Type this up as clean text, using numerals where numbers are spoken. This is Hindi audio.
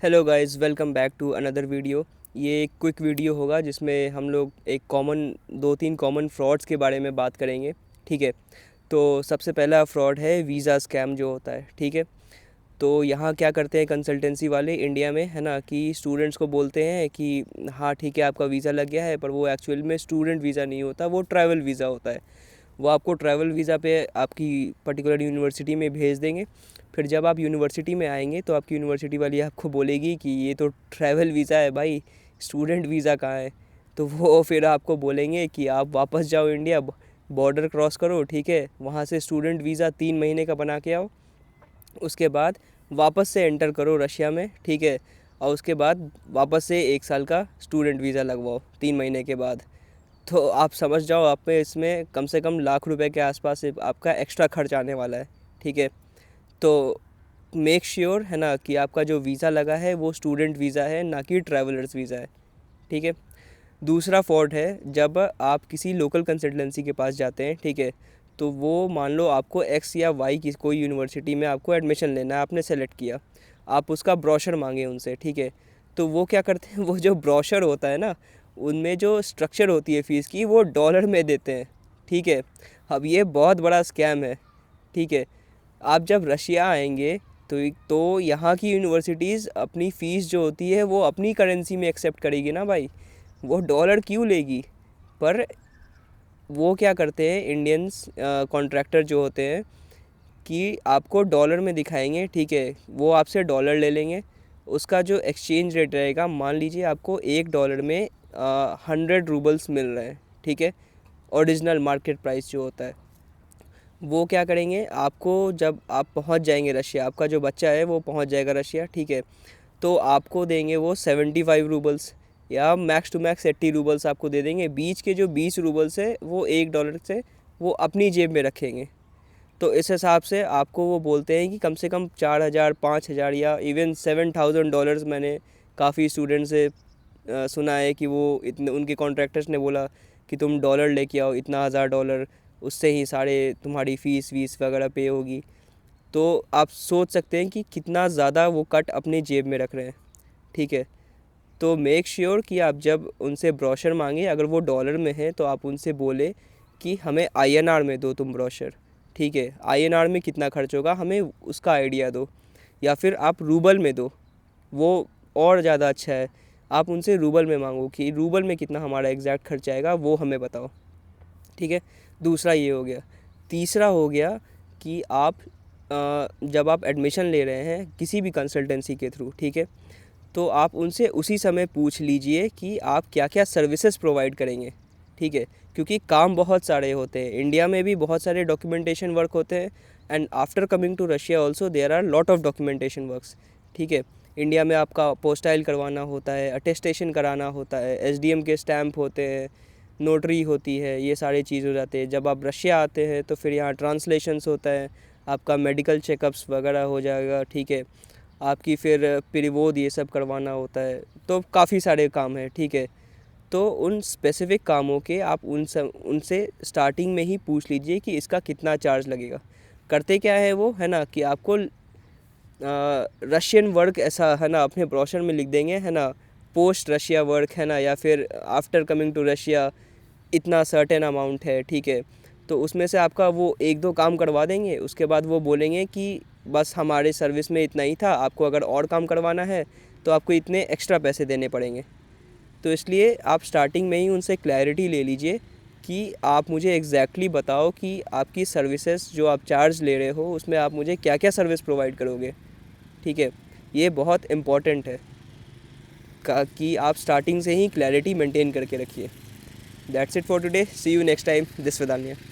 Hello guys, welcome back to another video. ये एक क्विक वीडियो होगा जिसमें हम लोग एक कॉमन दो तीन कॉमन फ्रॉड्स के बारे में बात करेंगे। ठीक है। तो सबसे पहला फ्रॉड है वीज़ा स्कैम जो होता है। ठीक है। तो यहाँ क्या करते हैं कंसल्टेंसी वाले इंडिया में, है ना, कि स्टूडेंट्स को बोलते हैं कि हाँ ठीक है आपका वीज़ा लग गया है, पर वो एक्चुअल में स्टूडेंट वीज़ा नहीं होता, वो ट्रैवल वीज़ा होता है। वो आपको ट्रैवल वीज़ा पे आपकी पर्टिकुलर यूनिवर्सिटी में भेज देंगे। फिर जब आप यूनिवर्सिटी में आएंगे तो आपकी यूनिवर्सिटी वाली आपको बोलेगी कि ये तो ट्रैवल वीज़ा है भाई, स्टूडेंट वीज़ा कहाँ है। तो वो फिर आपको बोलेंगे कि आप वापस जाओ इंडिया, बॉर्डर क्रॉस करो, ठीक है, वहाँ से स्टूडेंट वीज़ा 3 महीने का बना के आओ, उसके बाद वापस से एंटर करो रशिया में, ठीक है, और उसके बाद वापस से 1 साल का स्टूडेंट वीज़ा लगवाओ 3 महीने के बाद। तो आप समझ जाओ आप पे इसमें कम से कम लाख रुपए के आसपास से आपका एक्स्ट्रा खर्च आने वाला है। ठीक है। तो मेक श्योर है ना कि आपका जो वीज़ा लगा है वो स्टूडेंट वीज़ा है, ना कि ट्रैवलर्स वीज़ा है। ठीक है। दूसरा फॉल्ट है जब आप किसी लोकल कंसल्टेंसी के पास जाते हैं, ठीक है, तो वो मान लो आपको एक्स या वाई की कोई यूनिवर्सिटी में आपको एडमिशन लेना है, आपने सेलेक्ट किया, आप उसका ब्रोशर मांगे उनसे, ठीक है, तो वो क्या करते हैं वो जो ब्रोशर होता है ना, उनमें जो स्ट्रक्चर होती है फ़ीस की वो डॉलर में देते हैं। ठीक है। अब ये बहुत बड़ा स्कैम है। ठीक है। आप जब रशिया आएंगे तो यहाँ की यूनिवर्सिटीज़ अपनी फ़ीस जो होती है वो अपनी करेंसी में एक्सेप्ट करेगी ना भाई, वो डॉलर क्यों लेगी। पर वो क्या करते हैं इंडियंस कॉन्ट्रैक्टर जो होते हैं कि आपको डॉलर में दिखाएंगे, ठीक है, वो आपसे डॉलर ले लेंगे। उसका जो एक्सचेंज रेट रहेगा, मान लीजिए आपको $1 में 100 रूबल्स मिल रहे हैं, ठीक है, ओरिजिनल मार्केट प्राइस जो होता है। वो क्या करेंगे, आपको जब आप पहुंच जाएंगे रशिया, आपका जो बच्चा है वो पहुंच जाएगा रशिया, ठीक है, तो आपको देंगे वो 75 रूबल्स या मैक्स टू मैक्स 80 रूबल्स आपको दे देंगे। बीच के जो 20 रूबल्स है वो $1 से वो अपनी जेब में रखेंगे। तो इस हिसाब से आपको वो बोलते हैं कि कम से कम 4,000 5,000 या इवन $7,000 मैंने काफ़ी स्टूडेंट से सुना है कि वो इतने, उनके कॉन्ट्रैक्टर्स ने बोला कि तुम डॉलर लेके आओ इतना $1,000, उससे ही सारे तुम्हारी फ़ीस वीस वगैरह पे होगी। तो आप सोच सकते हैं कि कितना ज़्यादा वो कट अपनी जेब में रख रहे हैं। ठीक है। तो मेक श्योर कि आप जब उनसे ब्रोशर मांगे, अगर वो डॉलर में है तो आप उनसे बोले कि हमें आईएनआर में दो तुम ब्रोशर। ठीक है। आईएनआर में कितना खर्च होगा हमें उसका आइडिया दो, या फिर आप रूबल में दो, वो और ज़्यादा अच्छा है। आप उनसे रूबल में मांगो कि रूबल में कितना हमारा एग्जैक्ट खर्च आएगा वो हमें बताओ। ठीक है। दूसरा ये हो गया। तीसरा हो गया कि आप जब आप एडमिशन ले रहे हैं किसी भी कंसल्टेंसी के थ्रू, ठीक है, तो आप उनसे उसी समय पूछ लीजिए कि आप क्या क्या सर्विसेज प्रोवाइड करेंगे। ठीक है। क्योंकि काम बहुत सारे होते हैं, इंडिया में भी बहुत सारे डॉक्यूमेंटेशन वर्क होते हैं, and after coming to Russia also there are lot of documentation works. ठीक है। इंडिया में आपका पोस्टाइल करवाना होता है, अटेस्टेशन कराना होता है, एसडीएम के स्टैम्प होते हैं, नोटरी होती है, ये सारी चीज़ हो जाते हैं। जब आप रशिया आते हैं तो फिर यहाँ ट्रांसलेशंस होता है, आपका मेडिकल चेकअप्स वगैरह हो जाएगा। ठीक है। आपकी फिर पिरिवोद ये सब करवाना होता है, तो काफ़ी सारे काम हैं। ठीक है। तो उन स्पेसिफ़िक कामों के आप उनसे स्टार्टिंग में ही पूछ लीजिए कि इसका कितना चार्ज लगेगा। करते क्या है वो, है ना, कि आपको रशियन वर्क ऐसा, है ना, अपने ब्रोशर में लिख देंगे, है ना, पोस्ट रशिया वर्क, है ना, या फिर आफ्टर कमिंग टू रशिया इतना सर्टेन अमाउंट है। ठीक है। तो उसमें से आपका वो एक दो काम करवा देंगे, उसके बाद वो बोलेंगे कि बस हमारे सर्विस में इतना ही था, आपको अगर और काम करवाना है तो आपको इतने एक्स्ट्रा पैसे देने पड़ेंगे। तो इसलिए आप स्टार्टिंग में ही उनसे क्लैरिटी ले लीजिए कि आप मुझे एग्जैक्टली बताओ कि आपकी सर्विसेज जो आप चार्ज ले रहे हो उसमें आप मुझे क्या क्या सर्विस प्रोवाइड करोगे। ठीक है। ये बहुत इम्पॉर्टेंट है कि आप स्टार्टिंग से ही क्लैरिटी मेंटेन करके रखिए। That's it for today, see you next time, this विदान्या।